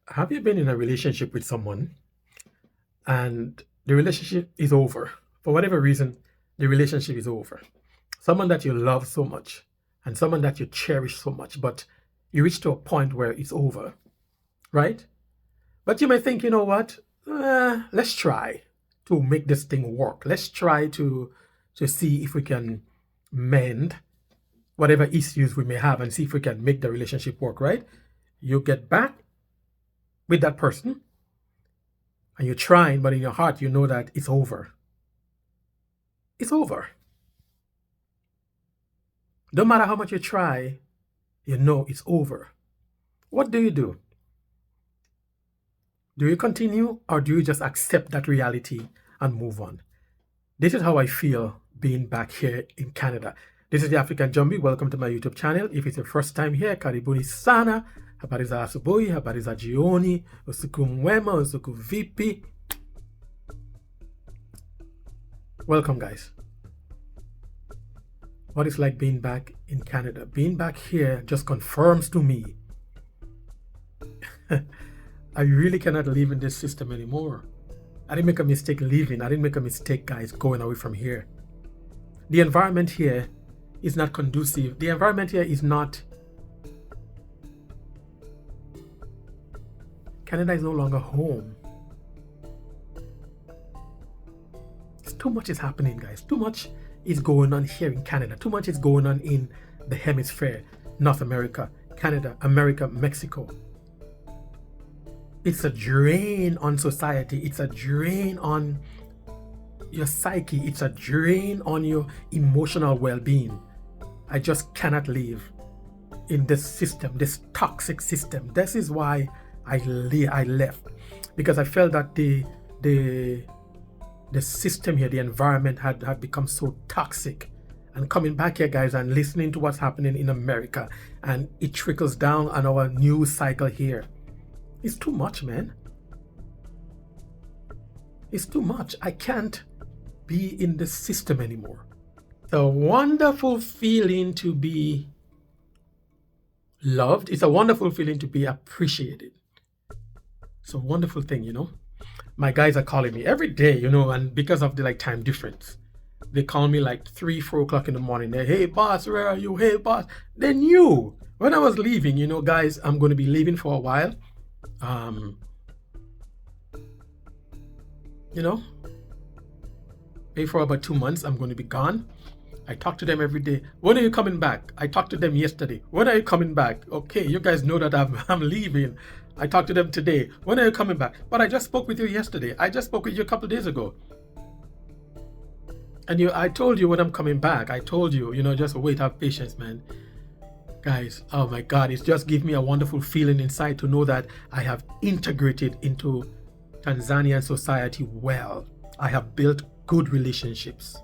Have you been in a relationship with someone and the relationship is over? For whatever reason, the relationship is over. Someone that you love so much and someone that you cherish so much, but you reach to a point where it's over, right? But you may think, you know what? Let's try to make this thing work. Let's try to see if we can mend whatever issues we may have and see if we can make the relationship work, right? You get back with that person and you're trying, but in your heart, you know that it's over. It's over. No matter how much you try, you know it's over. What do you do? Do you continue or do you just accept that reality and move on? This is how I feel being back here in Canada. This is the African Zombie. Welcome to my YouTube channel. If it's your first time here, karibuni sana. Habari za asubuhi, habari za jioni, usiku mwema, usiku vipi. Welcome, guys. What it's like being back in Canada. Being back here just confirms to me I really cannot live in this system anymore. I didn't make a mistake leaving. I didn't make a mistake, guys, going away from here. The environment here is not conducive. The environment here is not... Canada is no longer home. Too much is happening, guys. Too much is going on here in Canada. Too much is going on in the hemisphere. North America, Canada, America, Mexico. It's a drain on society. It's a drain on your psyche. It's a drain on your emotional well-being. I just cannot live in this system, this toxic system. This is why I left, because I felt that the system here, the environment had become so toxic. And coming back here, guys, and listening to what's happening in America, and it trickles down on our news cycle here. It's too much, man. It's too much. I can't be in the system anymore. It's a wonderful feeling to be loved. It's a wonderful feeling to be appreciated. It's a wonderful thing, you know. My guys are calling me every day, you know, and because of the time difference, they call me like 3, 4 o'clock in the morning. They're, hey boss, where are you? Hey boss. They knew when I was leaving, you know, guys, I'm going to be leaving for a while. You know, maybe for about 2 months, I'm going to be gone. I talk to them every day. When are you coming back? I talked to them yesterday. When are you coming back? Okay, you guys know that I'm leaving. I talked to them today. When are you coming back? But I just spoke with you yesterday. I just spoke with you a couple of days ago. And I told you when I'm coming back. I told you, you know, just wait, have patience, man. Guys, oh my God, it's just given me a wonderful feeling inside to know that I have integrated into Tanzanian society well. I have built good relationships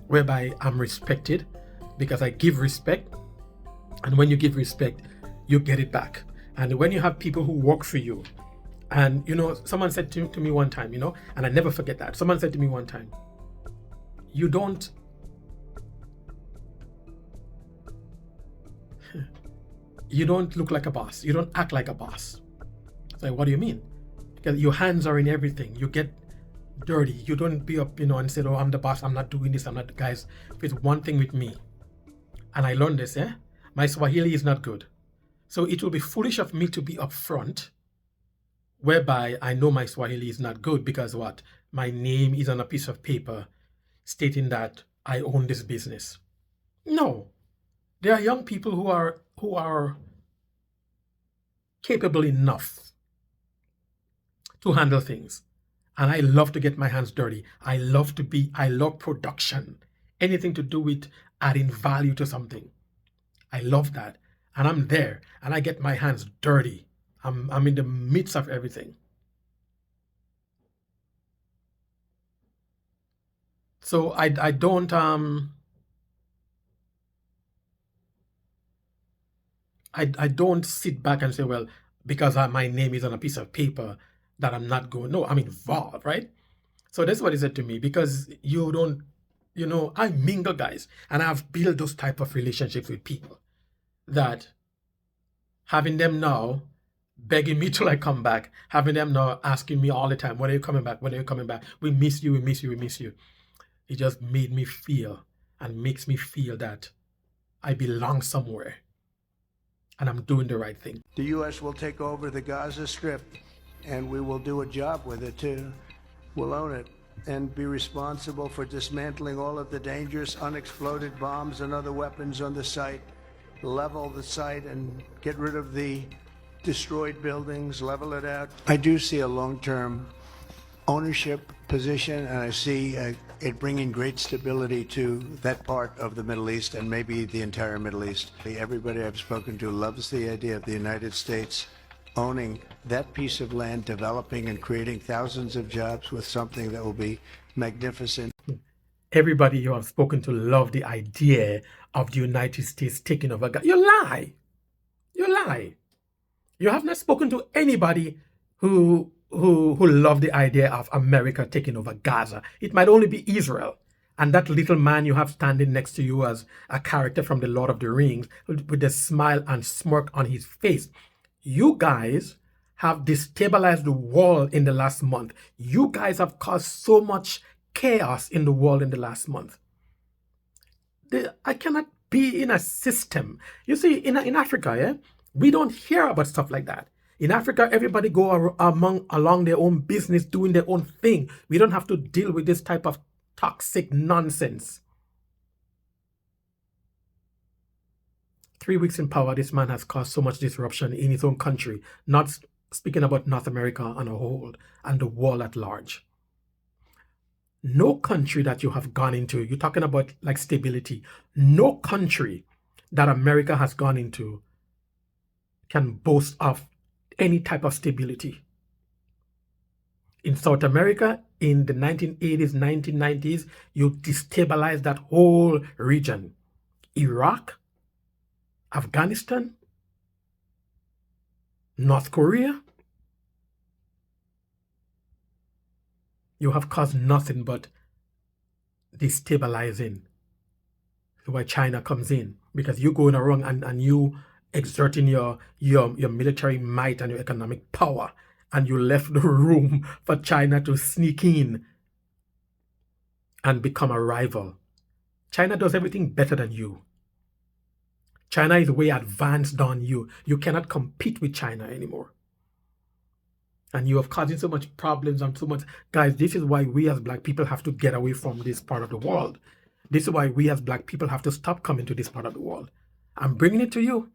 whereby I'm respected because I give respect. And when you give respect, you get it back. And when you have people who work for you, and you know, someone said to me one time, you know, and I never forget that. Someone said to me one time, you don't look like a boss. You don't act like a boss. It's like, what do you mean? Because your hands are in everything. You get dirty. You don't be up, you know, and say, oh, I'm the boss. I'm not doing this. I'm not. Guys, if it's one thing with me, and I learned this, my Swahili is not good. So it will be foolish of me to be upfront, whereby I know my Swahili is not good because what? My name is on a piece of paper stating that I own this business. No. There are young people who are capable enough to handle things. And I love to get my hands dirty. I love production. Anything to do with adding value to something. I love that. And I'm there and I get my hands dirty. I'm in the midst of everything. So I don't I don't sit back and say, well, because my name is on a piece of paper that I'm not going. No, I'm involved, right? So that's what he said to me, because you don't, you know, I mingle, guys, and I've built those type of relationships with people that having them now begging me to like come back, having them now asking me all the time, when are you coming back? When are you coming back? We miss you, we miss you, we miss you. It just made me feel and makes me feel that I belong somewhere and I'm doing the right thing. The U.S. will take over the Gaza Strip, and we will do a job with it too. We'll own it and be responsible for dismantling all of the dangerous unexploded bombs and other weapons on the site, level the site and get rid of the destroyed buildings, level it out. I do see a long-term ownership position, and I see it bringing great stability to that part of the Middle East and maybe the entire Middle East. Everybody I've spoken to loves the idea of the United States owning that piece of land, developing and creating thousands of jobs with something that will be magnificent. Everybody you have spoken to love the idea of the United States taking over Gaza. You lie. You lie. You have not spoken to anybody who love the idea of America taking over Gaza. It might only be Israel. And that little man you have standing next to you as a character from the Lord of the Rings with a smile and smirk on his face. You guys have destabilized the world in the last month. You guys have caused so much chaos in the world in the last month. I cannot be in a system. You see, in Africa, yeah, we don't hear about stuff like that. In Africa, everybody go along their own business, doing their own thing. We don't have to deal with this type of toxic nonsense. 3 weeks in power, this man has caused so much disruption in his own country, not speaking about North America on a whole and the world at large. No country that you have gone into, you're talking about like stability, no country that America has gone into can boast of any type of stability. In South America, in the 1980s, 1990s, you destabilized that whole region. Iraq, Afghanistan, North Korea. You have caused nothing but destabilizing. That's why China comes in, because you going around and you exerting your military might and your economic power, and you left the room for China to sneak in and become a rival. China does everything better than you. China is way advanced on you. You cannot compete with China anymore. And you have causing so much problems and so much. Guys, this is why we as Black people have to get away from this part of the world. This is why we as Black people have to stop coming to this part of the world. I'm bringing it to you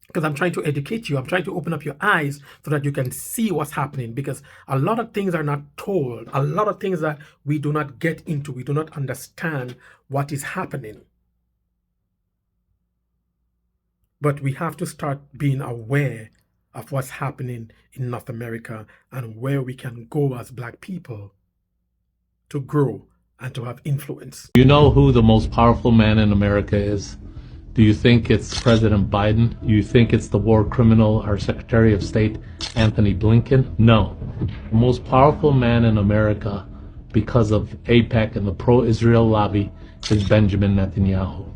because I'm trying to educate you. I'm trying to open up your eyes so that you can see what's happening, because a lot of things are not told. A lot of things that we do not get into. We do not understand what is happening. But we have to start being aware of what's happening in North America and where we can go as Black people to grow and to have influence. You know who the most powerful man in America is? Do you think it's President Biden? Do you think it's the war criminal, our Secretary of State, Anthony Blinken? No. The most powerful man in America, because of AIPAC and the pro-Israel lobby, is Benjamin Netanyahu,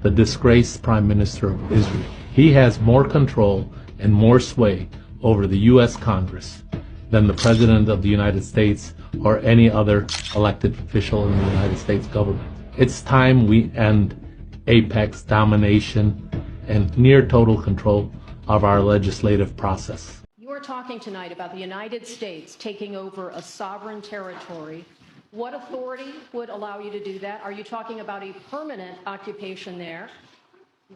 the disgraced Prime Minister of Israel. He has more control and more sway over the U.S. Congress than the President of the United States or any other elected official in the United States government. It's time we end AIPAC's domination and near total control of our legislative process. You are talking tonight about the United States taking over a sovereign territory. What authority would allow you to do that? Are you talking about a permanent occupation there,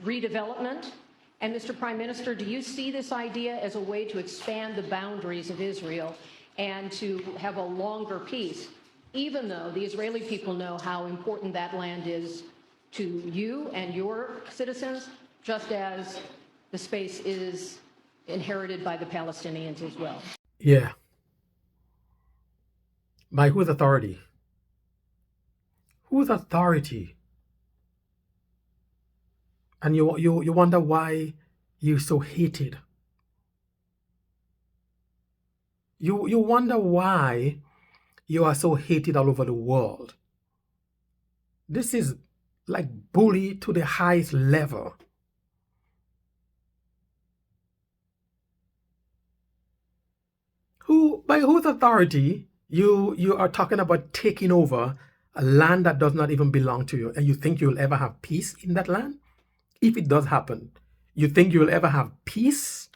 redevelopment? And Mr. Prime Minister, do you see this idea as a way to expand the boundaries of Israel and to have a longer peace, even though the Israeli people know how important that land is to you and your citizens, just as the space is inherited by the Palestinians as well? Yeah. By whose authority? Whose authority? And you wonder why you're so hated. You wonder why you are so hated all over the world. This is like bully to the highest level. by whose authority you are talking about taking over a land that does not even belong to you, and you think you'll ever have peace in that land? If it does happen, you think you'll ever have peace?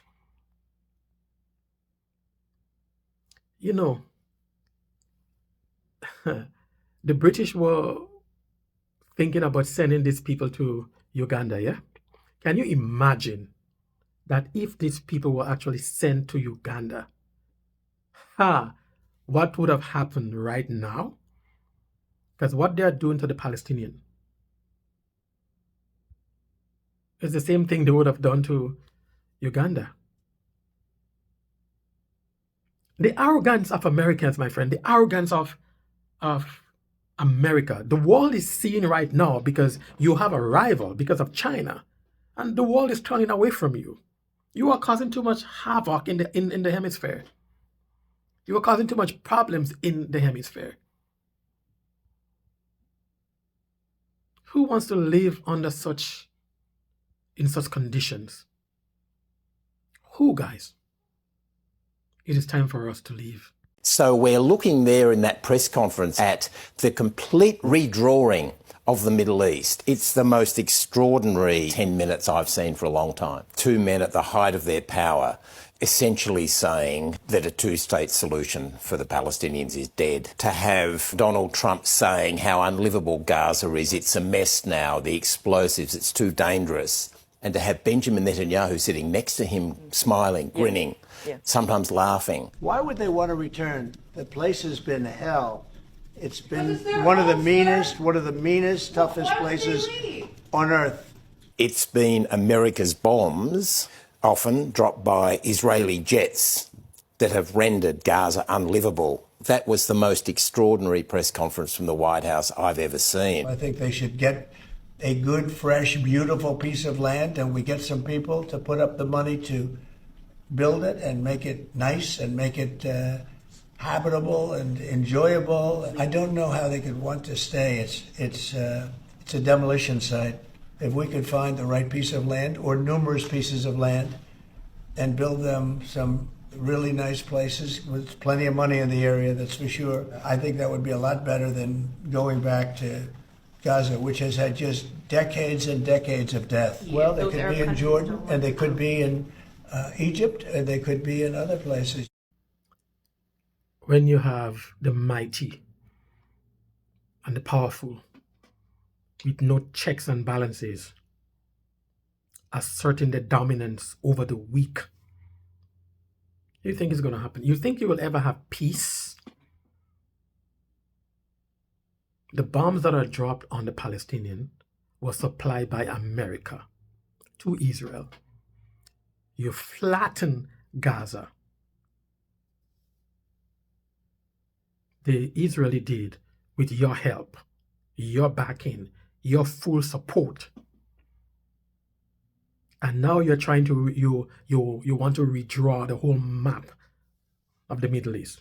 You know, the British were thinking about sending these people to Uganda, yeah? Can you imagine that if these people were actually sent to Uganda, what would have happened right now? Because what they are doing to the Palestinian is the same thing they would have done to Uganda. The arrogance of Americans, my friend, the arrogance of America. The world is seeing right now because you have a rival because of China, and the world is turning away from you. You are causing too much havoc in the hemisphere. You are causing too much problems in the hemisphere. Who wants to live under in such conditions? Who, guys? It is time for us to leave. So we're looking there in that press conference at the complete redrawing of the Middle East. It's the most extraordinary 10 minutes I've seen for a long time. Two men at the height of their power essentially saying that a two-state solution for the Palestinians is dead. To have Donald Trump saying how unlivable Gaza is, it's a mess now, the explosives, it's too dangerous. And to have Benjamin Netanyahu sitting next to him, smiling, grinning, sometimes laughing. Why would they want to return? The place has been hell. It's been one of the meanest, toughest places on earth. It's been America's bombs, often dropped by Israeli jets, that have rendered Gaza unlivable. That was the most extraordinary press conference from the White House I've ever seen. I think they should get a good, fresh, beautiful piece of land, and we get some people to put up the money to build it and make it nice and make it habitable and enjoyable. I don't know how they could want to stay. It's a demolition site. If we could find the right piece of land or numerous pieces of land and build them some really nice places with plenty of money in the area, that's for sure, I think that would be a lot better than going back to Gaza, which has had just decades and decades of death. Well, they could be in Jordan, and they could be in Egypt, and they could be in other places. When you have the mighty and the powerful with no checks and balances asserting their dominance over the weak, you think it's going to happen? You think you will ever have peace? The bombs that are dropped on the Palestinian were supplied by America to Israel. You flatten Gaza. The Israeli did with your help, your backing, your full support. And now you're trying to you want to redraw the whole map of the Middle East,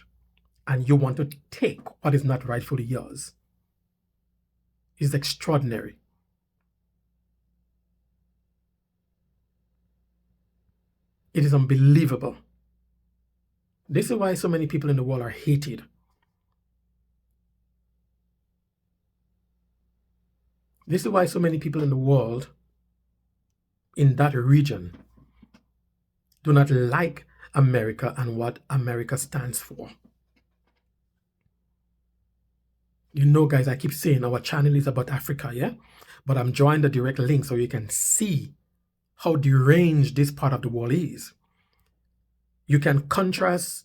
and you want to take what is not rightfully yours. It's extraordinary. It is unbelievable. This is why so many people in the world are hated. This is why so many people in the world, in that region, do not like America and what America stands for. You know, guys, I keep saying our channel is about Africa, yeah? But I'm drawing the direct link so you can see how deranged this part of the world is. You can contrast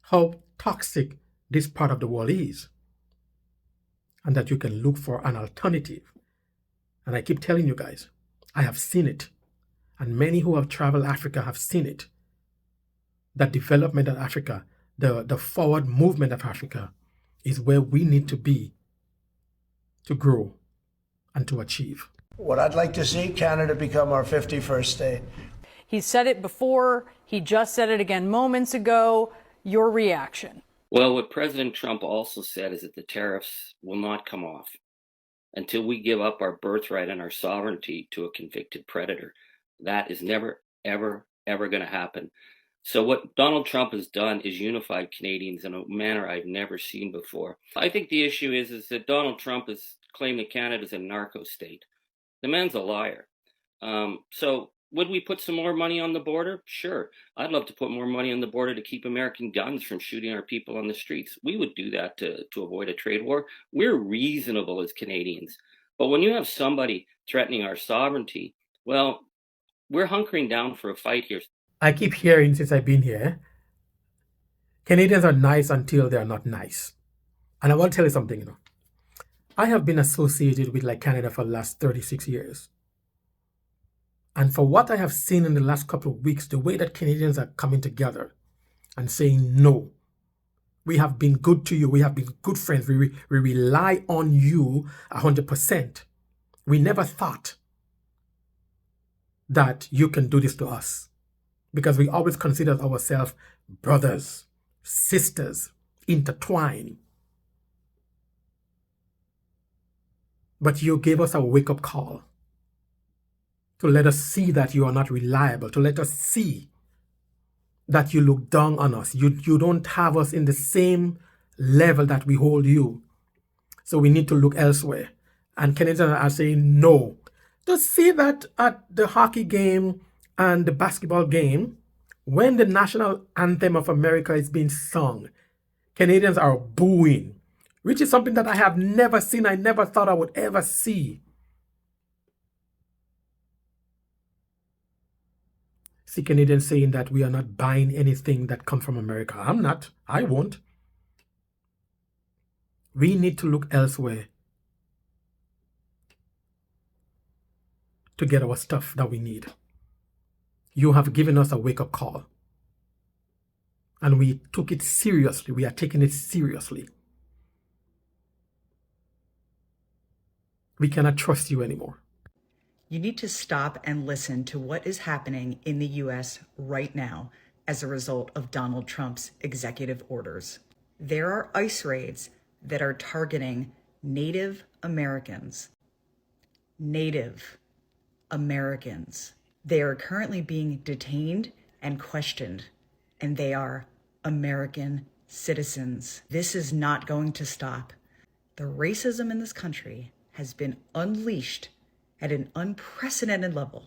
how toxic this part of the world is, and that you can look for an alternative. And I keep telling you guys, I have seen it, and many who have traveled Africa have seen it. That development of Africa, the forward movement of Africa, is where we need to be to grow and to achieve. What I'd like to see, Canada become our 51st state. He said it before. He just said it again moments ago. Your reaction? Well, what President Trump also said is that the tariffs will not come off until we give up our birthright and our sovereignty to a convicted predator. That is never, ever, ever going to happen. So what Donald Trump has done is unified Canadians in a manner I've never seen before. I think the issue is that Donald Trump has claimed that Canada's a narco state. The man's a liar. So would we put some more money on the border? Sure. I'd love to put more money on the border to keep American guns from shooting our people on the streets. We would do that to avoid a trade war. We're reasonable as Canadians. But when you have somebody threatening our sovereignty, well, we're hunkering down for a fight here. I keep hearing since I've been here, Canadians are nice until they're not nice. And I want to tell you something, I have been associated with like Canada for the last 36 years. And for what I have seen in the last couple of weeks, the way that Canadians are coming together and saying, no, we have been good to you. We have been good friends. We rely on you 100%. We never thought that you can do this to us because we always considered ourselves brothers, sisters, intertwined. But you gave us a wake-up call to let us see that you are not reliable, to let us see that you look down on us. You don't have us in the same level that we hold you. So we need to look elsewhere. And Canadians are saying no. To see that at the hockey game and the basketball game, when the national anthem of America is being sung, Canadians are booing, which is something that I have never seen. I never thought I would ever see. See Canadians saying that we are not buying anything that comes from America. I'm not. I won't. We need to look elsewhere to get our stuff that we need. You have given us a wake-up call. And we took it seriously. We are taking it seriously. We cannot trust you anymore. You need to stop and listen to what is happening in the U.S. right now as a result of Donald Trump's executive orders. There are ICE raids that are targeting Native Americans. Native Americans. They are currently being detained and questioned, and they are American citizens. This is not going to stop. The racism in this country has been unleashed at an unprecedented level.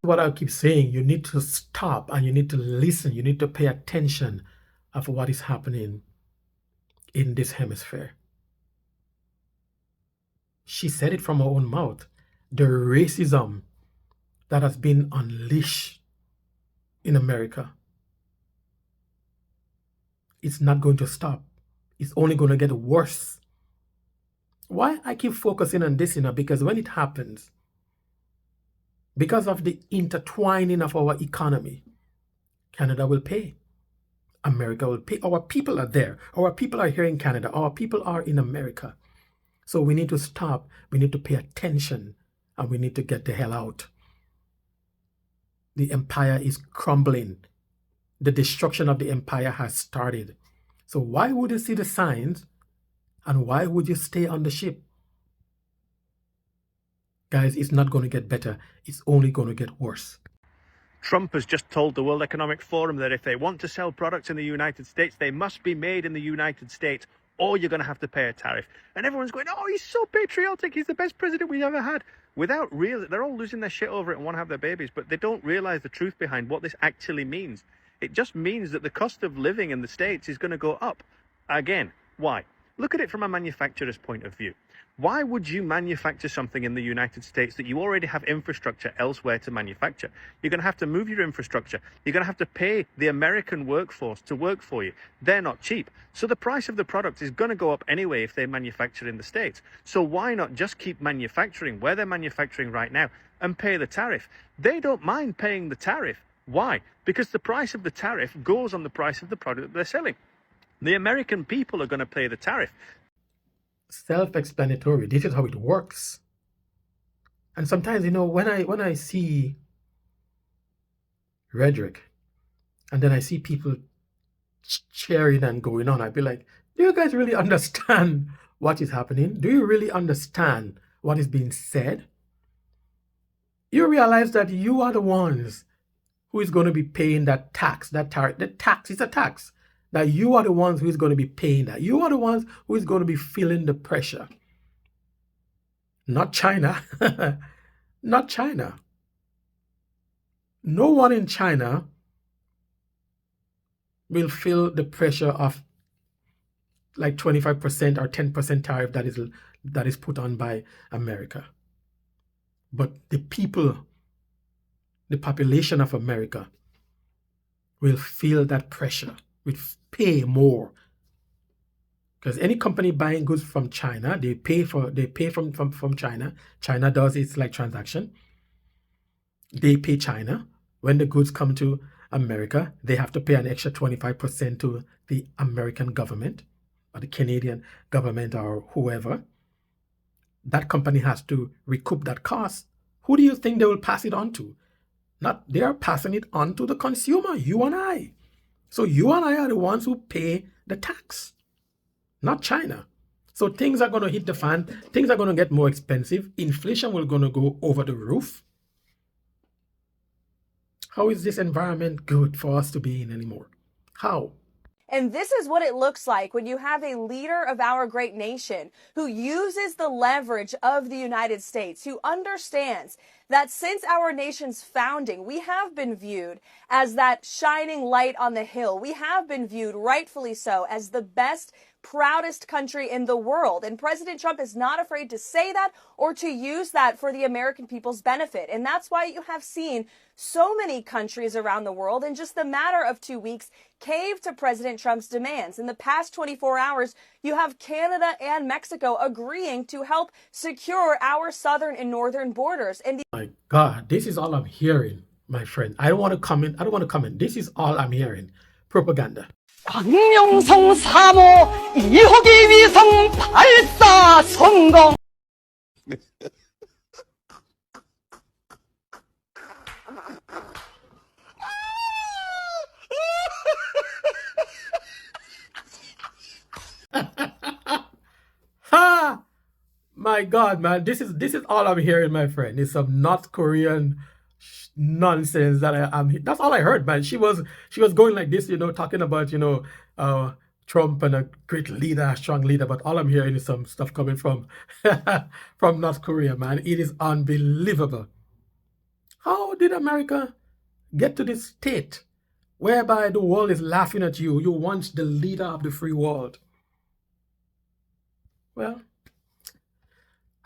What I keep saying, you need to stop and you need to listen. You need to pay attention of what is happening in this hemisphere. She said it from her own mouth. The racism that has been unleashed in America, it's not going to stop. It's only going to get worse. Why I keep focusing on this, because when it happens, because of the intertwining of our economy, Canada will pay. America will pay. Our people are there. Our people are here in Canada. Our people are in America. So we need to stop. We need to pay attention and we need to get the hell out. The empire is crumbling. The destruction of the empire has started. So why would you see the signs? And why would you stay on the ship? Guys, it's not going to get better. It's only going to get worse. Trump has just told the World Economic Forum that if they want to sell products in the United States, they must be made in the United States, or you're going to have to pay a tariff. And everyone's going, oh, he's so patriotic. He's the best president we've ever had. Without real, they're all losing their shit over it and want to have their babies, but they don't realize the truth behind what this actually means. It just means that the cost of living in the States is going to go up. Again, why? Look at it from a manufacturer's point of view. Why would you manufacture something in the United States that you already have infrastructure elsewhere to manufacture? You're going to have to move your infrastructure. You're going to have to pay the American workforce to work for you. They're not cheap. So the price of the product is going to go up anyway if they manufacture in the States. So why not just keep manufacturing where they're manufacturing right now and pay the tariff? They don't mind paying the tariff. Why? Because the price of the tariff goes on the price of the product that they're selling. The American people are going to pay the tariff. Self-explanatory. This is how it works. And sometimes, when I see rhetoric and then I see people cheering and going on, I'd be like, do you guys really understand what is happening? Do you really understand what is being said? You realize that you are the ones who is going to be paying that tax, that tariff. The tax is a tax. That you are the ones who is going to be paying that. You are the ones who is going to be feeling the pressure. Not China. Not China. No one in China will feel the pressure of like 25% or 10% tariff that is put on by America. But the people, the population of America will feel that pressure, will pay more. Because any company buying goods from China, they pay from China. China does its like transaction. They pay China. When the goods come to America, they have to pay an extra 25% to the American government or the Canadian government or whoever. That company has to recoup that cost. Who do you think they will pass it on to? Not they are passing it on to the consumer, you and I. So you and I are the ones who pay the tax, not China. So things are going to hit the fan. Things are going to get more expensive. Inflation will going to go over the roof. How is this environment good for us to be in anymore? How? And this is what it looks like when you have a leader of our great nation who uses the leverage of the United States, who understands that since our nation's founding, we have been viewed as that shining light on the hill. We have been viewed, rightfully so, as the best, proudest country in the world. And President Trump is not afraid to say that or to use that for the American people's benefit. And that's why you have seen so many countries around the world in just the matter of 2 weeks cave to President Trump's demands. In the past 24 hours, you have Canada and Mexico agreeing to help secure our southern and northern borders. And my God, this is all I'm hearing, my friend. I don't want to comment. This is all I'm hearing. Propaganda. 광명성 3호 2호기 위성 발사 성공. Ha! My God, man, this is all I'm hearing, my friend. It's some North Korean nonsense that I'm. That's all I heard, man. She was going like this, talking about Trump and a great leader, a strong leader. But all I'm hearing is some stuff coming from from North Korea, man. It is unbelievable. How did America get to this state whereby the world is laughing at you? You're once the leader of the free world. Well,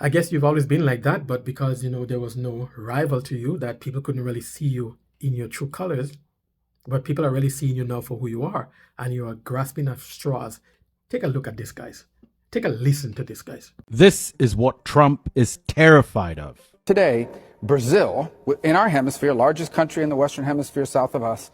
I guess you've always been like that, but because, there was no rival to you, that people couldn't really see you in your true colors, but people are really seeing you now for who you are, and you are grasping at straws. Take a look at this, guys. Take a listen to this, guys. This is what Trump is terrified of. Today, Brazil, in our hemisphere, largest country in the Western Hemisphere south of us,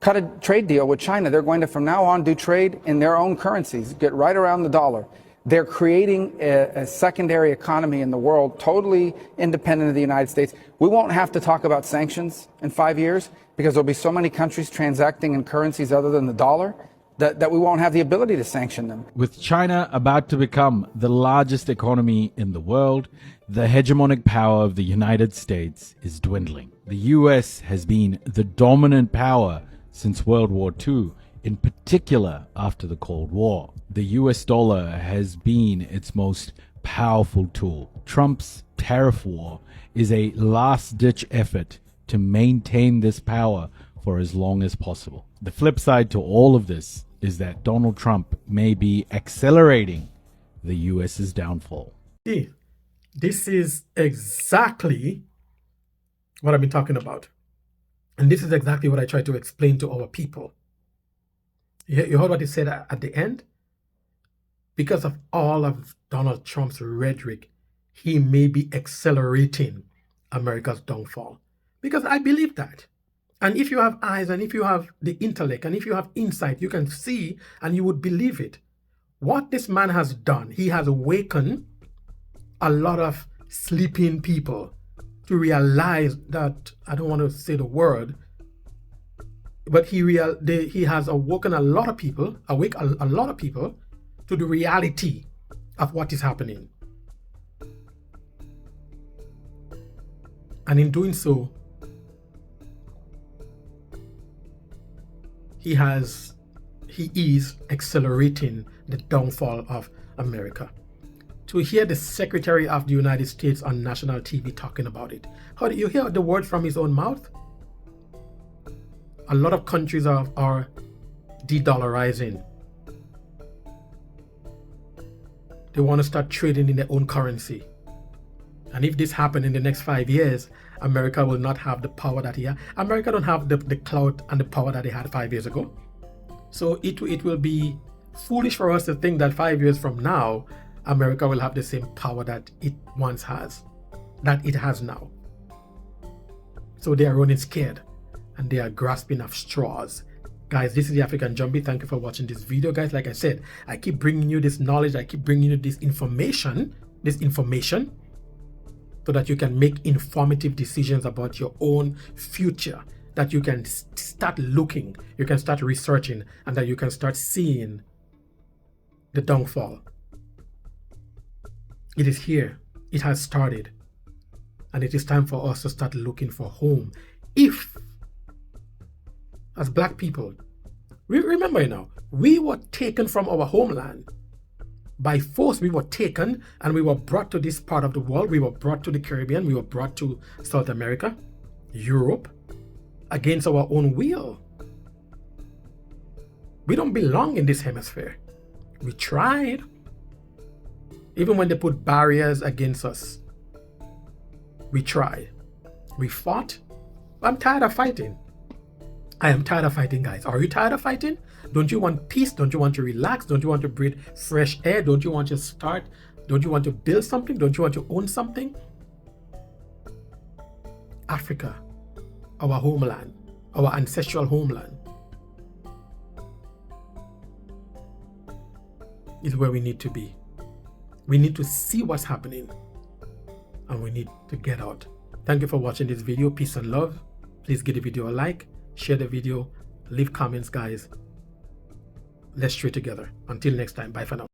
cut a trade deal with China. They're going to, from now on, do trade in their own currencies, get right around the dollar. They're creating a secondary economy in the world, totally independent of the United States. We won't have to talk about sanctions in 5 years because there'll be so many countries transacting in currencies other than the dollar that we won't have the ability to sanction them. With China about to become the largest economy in the world, the hegemonic power of the United States is dwindling. The US has been the dominant power since World War II, in particular after the Cold War. The US dollar has been its most powerful tool. Trump's tariff war is a last-ditch effort to maintain this power for as long as possible. The flip side to all of this is that Donald Trump may be accelerating the US's downfall. See, this is exactly what I've been talking about. And this is exactly what I try to explain to our people. You heard what he said at the end? Because of all of Donald Trump's rhetoric, he may be accelerating America's downfall. Because I believe that. And if you have eyes and if you have the intellect and if you have insight, you can see and you would believe it. What this man has done, he has awakened a lot of sleeping people to realize that, I don't want to say the word, but he has awoken a lot of people, to the reality of what is happening. And in doing so, he is accelerating the downfall of America. To hear the Secretary of the United States on national TV talking about it, how do you hear the word from his own mouth? A lot of countries are de-dollarizing. They want to start trading in their own currency. And if this happens in the next 5 years, America will not have the power that he had. America don't have the clout and the power that they had 5 years ago. So it will be foolish for us to think that 5 years from now, America will have the same power that it once has, that it has now. So they are running scared and they are grasping at straws. Guys, this is the African Jumpy. Thank you for watching this video, guys. Like I said, I keep bringing you this knowledge. I keep bringing you this information, so that you can make informative decisions about your own future, that you can start looking, you can start researching, and that you can start seeing the downfall. It is here. It has started. And it is time for us to start looking for home. If, as black people, we remember now, we were taken from our homeland. By force, we were taken and we were brought to this part of the world. We were brought to the Caribbean. We were brought to South America, Europe, against our own will. We don't belong in this hemisphere. We tried. Even when they put barriers against us, we tried. We fought. I'm tired of fighting. I am tired of fighting, guys. Are you tired of fighting? Don't you want peace? Don't you want to relax? Don't you want to breathe fresh air? Don't you want to start? Don't you want to build something? Don't you want to own something? Africa, our homeland, our ancestral homeland, is where we need to be. We need to see what's happening and we need to get out. Thank you for watching this video. Peace and love. Please give the video a like, share the video, leave comments, guys. Let's trade together. Until next time, bye for now.